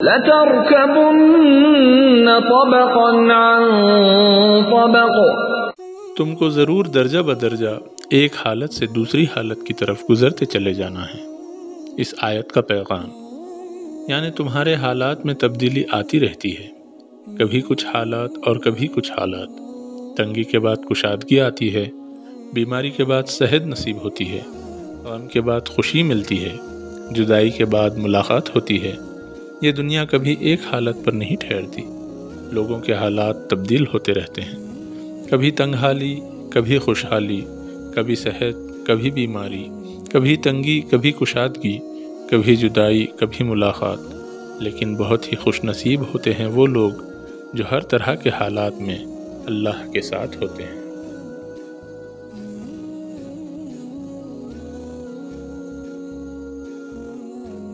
لَتَرْكَبُنَّ طَبَقًا عَنْ طَبَقٍ، تم کو ضرور درجہ بدرجہ ایک حالت سے دوسری حالت کی طرف گزرتے چلے جانا ہے۔ اس آیت کا پیغام یعنی تمہارے حالات میں تبدیلی آتی رہتی ہے، کبھی کچھ حالات اور کبھی کچھ حالات۔ تنگی کے بعد کشادگی آتی ہے، بیماری کے بعد صحت نصیب ہوتی ہے، غم کے بعد خوشی ملتی ہے، جدائی کے بعد ملاقات ہوتی ہے۔ یہ دنیا کبھی ایک حالت پر نہیں ٹھہرتی، لوگوں کے حالات تبدیل ہوتے رہتے ہیں، کبھی تنگحالی، کبھی خوشحالی، کبھی صحت، کبھی بیماری، کبھی تنگی، کبھی کشادگی، کبھی جدائی، کبھی ملاقات۔ لیکن بہت ہی خوش نصیب ہوتے ہیں وہ لوگ جو ہر طرح کے حالات میں اللہ کے ساتھ ہوتے ہیں۔